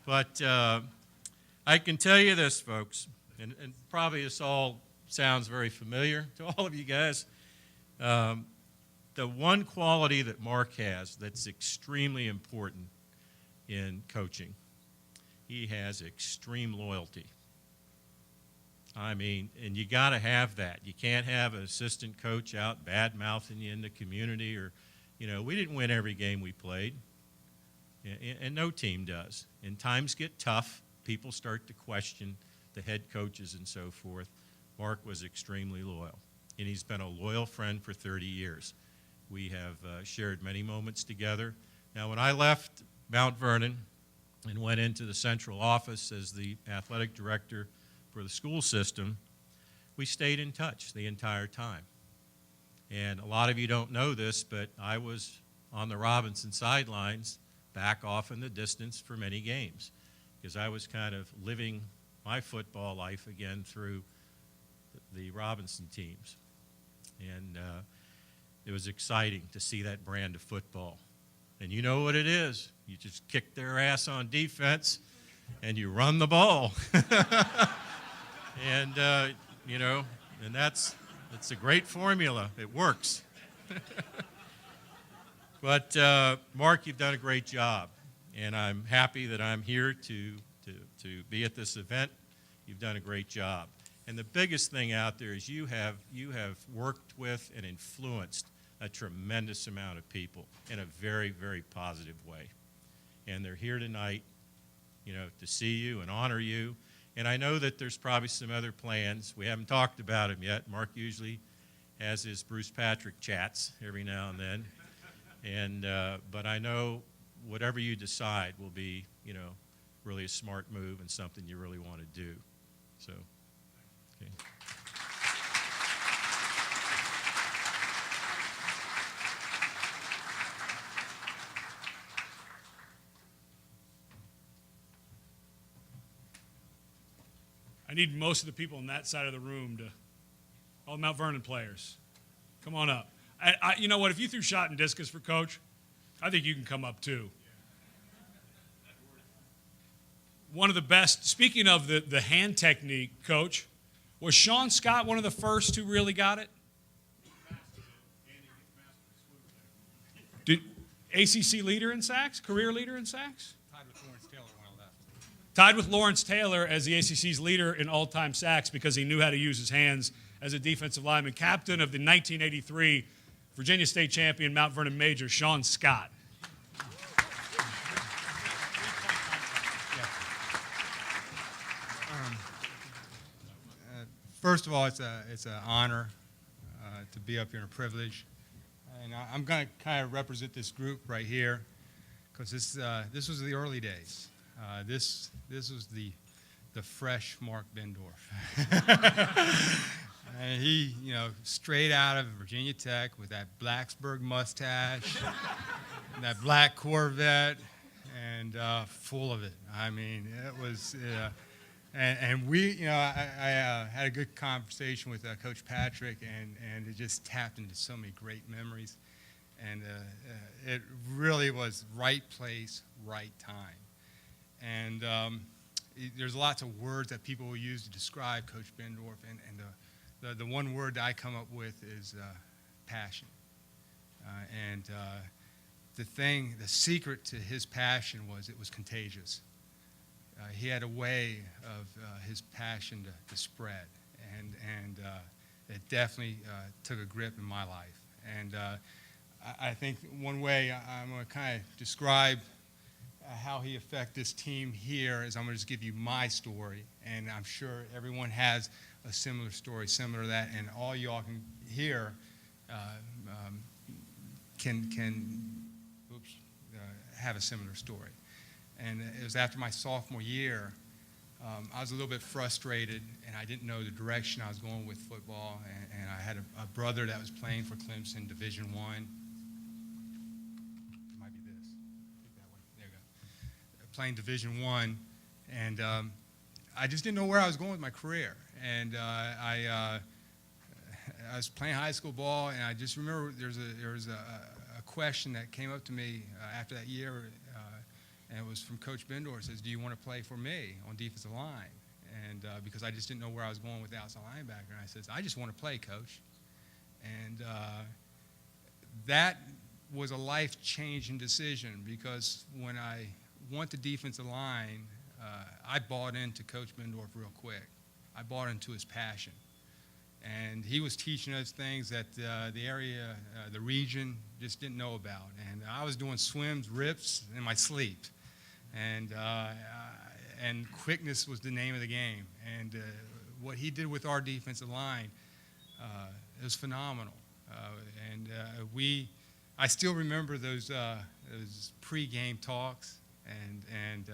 But I can tell you this, folks, and probably this all sounds very familiar to all of you guys. The one quality that Mark has that's extremely important in coaching, he has extreme loyalty. I mean, and you got to have that. You can't have an assistant coach out bad-mouthing you in the community or, we didn't win every game we played, and no team does. And times get tough. People start to question the head coaches and so forth. Mark was extremely loyal, and he's been a loyal friend for 30 years. We have shared many moments together. Now, when I left Mount Vernon and went into the central office as the athletic director for the school system, we stayed in touch the entire time. And a lot of you don't know this, but I was on the Robinson sidelines back off in the distance for many games because I was kind of living my football life again through the Robinson teams. And it was exciting to see that brand of football. And you know what it is. You just kick their ass on defense and you run the ball. And, and it's a great formula. It works. But, Mark, you've done a great job. And I'm happy that I'm here to be at this event. You've done a great job. And the biggest thing out there is you have worked with and influenced a tremendous amount of people in a very, very positive way. And they're here tonight, to see you and honor you. And I know that there's probably some other plans. We haven't talked about them yet. Mark usually has his Bruce Patrick chats every now and then. And but I know whatever you decide will be, really a smart move and something you really want to do. So, okay. I need most of the people on that side of the room all the Mount Vernon players. Come on up. You know what? If you threw shot and discus for Coach, I think you can come up too. One of the best, speaking of the hand technique, Coach, was Sean Scott one of the first who really got it? Did ACC leader in sacks, career leader in sacks? Tied with Lawrence Taylor as the ACC's leader in all-time sacks because he knew how to use his hands as a defensive lineman. Captain of the 1983 Virginia State champion Mount Vernon Major, Sean Scott. First of all, it's an honor to be up here and a privilege. And I'm going to kind of represent this group right here because this was the early days. This was the fresh Mark Bendorf. And he, straight out of Virginia Tech with that Blacksburg mustache, and that black Corvette, and full of it. I mean, it was, and we, I had a good conversation with Coach Patrick, and it just tapped into so many great memories. And it really was right place, right time. And there's lots of words that people will use to describe Coach Bendorf, and the one word that I come up with is passion. The secret to his passion was it was contagious. He had a way of his passion to spread, and it definitely took a grip in my life. And I think one way I'm going to kind of describe how he affected this team here is I'm going to just give you my story, and I'm sure everyone has a similar story, similar to that, and all y'all can hear have a similar story. And it was after my sophomore year, I was a little bit frustrated, and I didn't know the direction I was going with football, and I had a brother that was playing for Clemson Division I. Playing Division I, and I just didn't know where I was going with my career. And I was playing high school ball, and I just remember there was a question that came up to me after that year. And it was from Coach Bendorf. Says, "Do you want to play for me on defensive line?" And because I just didn't know where I was going with the outside linebacker, and I says, "I just want to play, Coach." And that was a life-changing decision, because when I went to defensive line, I bought into Coach Bendorf real quick. I bought into his passion. And he was teaching us things that the area, the region, just didn't know about. And I was doing swims, rips in my sleep. And quickness was the name of the game. And what he did with our defensive line, it was phenomenal. I still remember those pre-game talks, and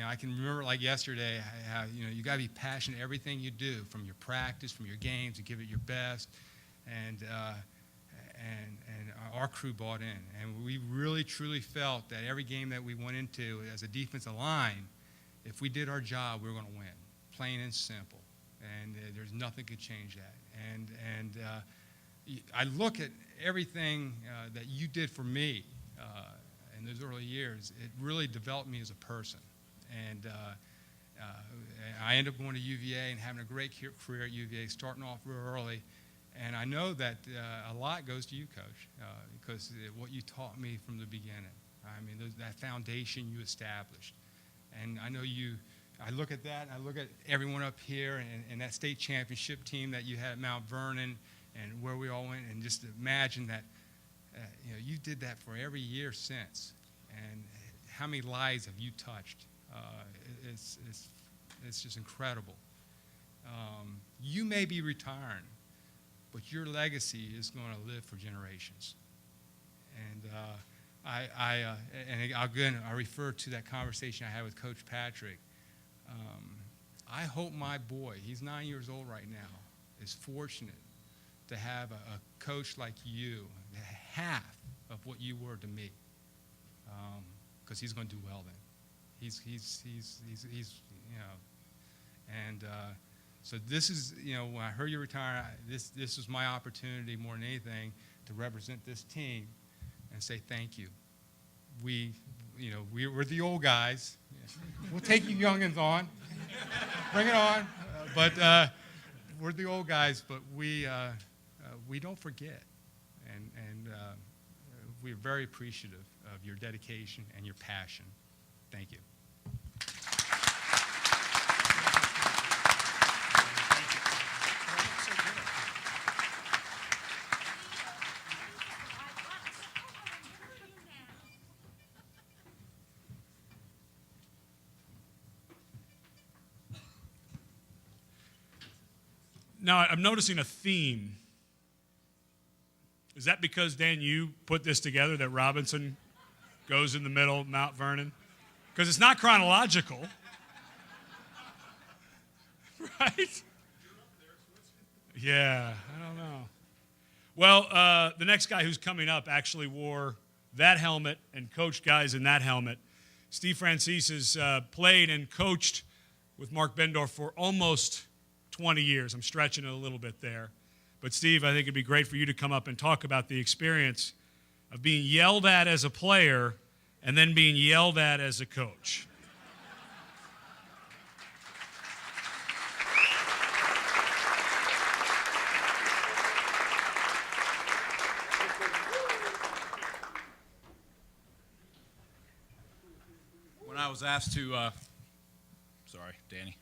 I can remember like yesterday how you got to be passionate everything you do, from your practice, from your games, and give it your best. And our crew bought in, and we really truly felt that every game that we went into as a defensive line, if we did our job, we were going to win, plain and simple. And there's nothing could change that. And I look at everything that you did for me in those early years. It really developed me as a person. And I ended up going to UVA and having a great career at UVA, starting off real early. And I know that a lot goes to you, Coach, because what you taught me from the beginning. I mean, that foundation you established. And I know I look at that, and I look at everyone up here and that state championship team that you had at Mount Vernon, and where we all went, and just imagine that you did that for every year since, and how many lives have you touched? It's just incredible. You may be retiring, but your legacy is going to live for generations. And I refer to that conversation I had with Coach Patrick. I hope my boy, he's 9 years old right now, is fortunate to have a coach like you, half of what you were to me, because he's going to do well then. He's and so this is, when I heard you retire, this was my opportunity more than anything to represent this team and say thank you. We're the old guys. We'll take you youngins on. Bring it on. But we're the old guys, but we don't forget. And we're very appreciative of your dedication and your passion. Thank you. Now, I'm noticing a theme. Is that because, Dan, you put this together, that Robinson goes in the middle, Mount Vernon? Because it's not chronological. Right? Yeah, I don't know. Well, the next guy who's coming up actually wore that helmet and coached guys in that helmet. Steve Francis has played and coached with Mark Bendorf for almost 20 years. I'm stretching it a little bit there. But Steve, I think it'd be great for you to come up and talk about the experience of being yelled at as a player and then being yelled at as a coach. When I was asked to, sorry, Danny.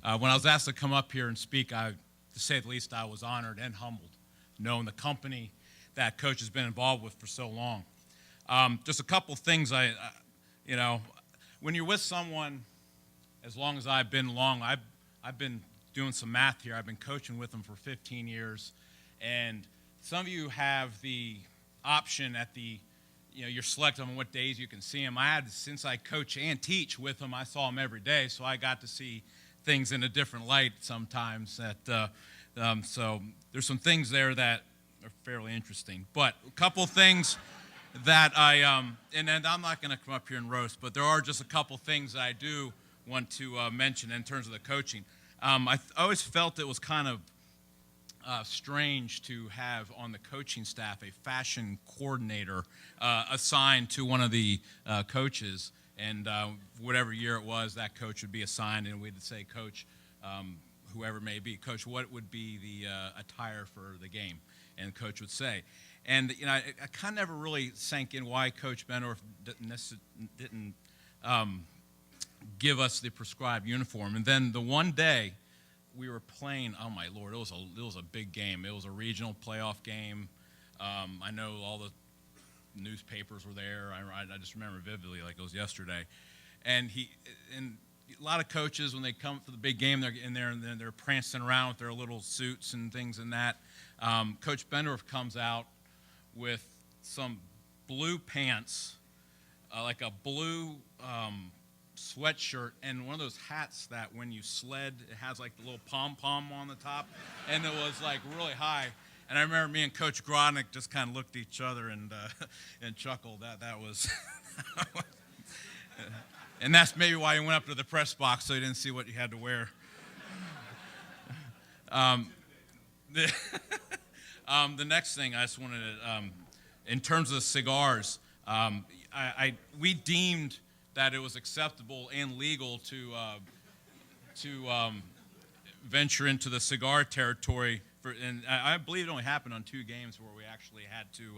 When I was asked to come up here and speak, to say the least, I was honored and humbled, knowing the company that Coach has been involved with for so long. Just a couple things. When you're with someone as long as I've been I've been doing some math here. I've been coaching with them for 15 years, and some of you have the option at you're selecting on what days you can see them. Since I coach and teach with them, I saw them every day, so I got to see things in a different light sometimes. So there's some things there that are fairly interesting. But a couple things that and then I'm not going to come up here and roast, but there are just a couple things that I do want to mention in terms of the coaching. I always felt it was kind of strange to have on the coaching staff a fashion coordinator assigned to one of the coaches. And whatever year it was, that coach would be assigned, and we'd say, Coach, whoever it may be, Coach, what would be the attire for the game? And Coach would say. And, you know, I kind of never really sank in why Coach Bendorf didn't give us the prescribed uniform. And then the one day we were playing, oh, my Lord, it was a big game. It was a regional playoff game. I know all the newspapers were there. I just remember vividly like it was yesterday. And a lot of coaches, when they come for the big game, they're in there and then they're prancing around with their little suits and things and that. Coach Bendorf comes out with some blue pants, like a blue sweatshirt, and one of those hats that when you sled, it has like the little pom-pom on the top, and it was like really high. And I remember me and Coach Grodnick just kind of looked at each other and chuckled. That was, and that's maybe why he went up to the press box so he didn't see what you had to wear. The next thing I just wanted to, in terms of the cigars, we deemed that it was acceptable and legal to venture into the cigar territory. And I believe it only happened on 2 games where we actually had to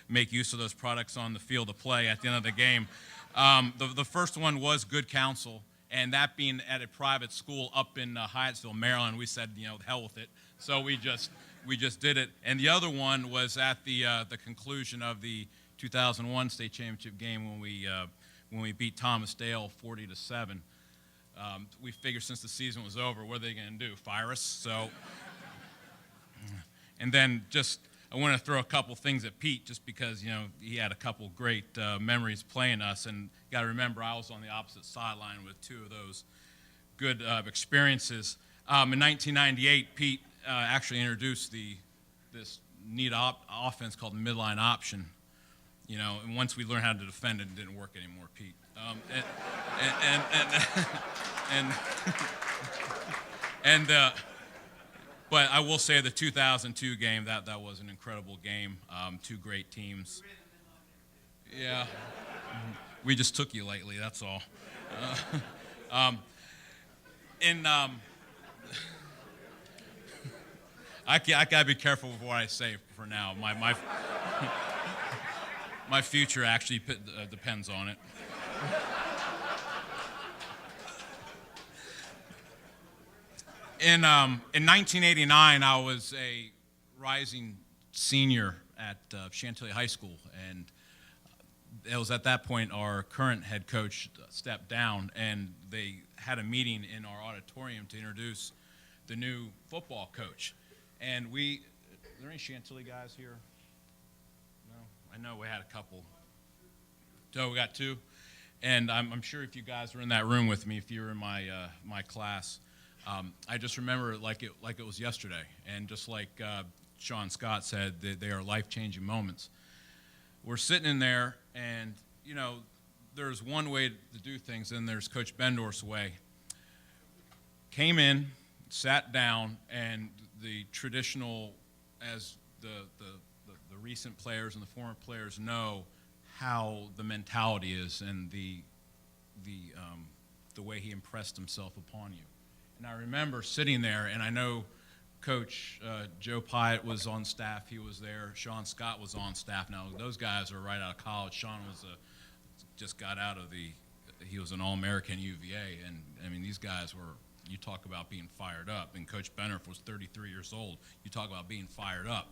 make use of those products on the field of play at the end of the game. The first one was Good Counsel, and that being at a private school up in Hyattsville, Maryland, we said, you know, the hell with it. So we just did it. And the other one was at the conclusion of the 2001 state championship game when we beat Thomas Dale 40-7. We figured since the season was over, what are they going to do? Fire us? So. And then I want to throw a couple things at Pete just because, you know, he had a couple great memories playing us. And you got to remember, I was on the opposite sideline with 2 of those good experiences. In 1998, Pete actually introduced this neat offense called midline option. You know, and once we learned how to defend it, it didn't work anymore, Pete. But I will say the 2002 game, that was an incredible game. 2 great teams. Yeah. We just took you lately, that's all. I got to be careful with what I say for now. My future actually depends on it. In 1989, I was a rising senior at Chantilly High School, and it was at that point our current head coach stepped down, and they had a meeting in our auditorium to introduce the new football coach. And are there any Chantilly guys here? No? I know we had a couple. Oh, we got 2? And I'm sure if you guys were in that room with me, if you were in my class, I just remember it like it was yesterday. And just like Sean Scott said, they are life-changing moments. We're sitting in there, and, you know, there's one way to do things, and there's Coach Bendorf's way. Came in, sat down, and the traditional, as the recent players and the former players know how the mentality is and the way he impressed himself upon you. And I remember sitting there, and I know Coach Joe Pyatt was on staff. He was there. Sean Scott was on staff. Now, those guys are right out of college. Sean was just got out of he was an All-American UVA. And, I mean, these guys were, you talk about being fired up. And Coach Bendorf was 33 years old. You talk about being fired up.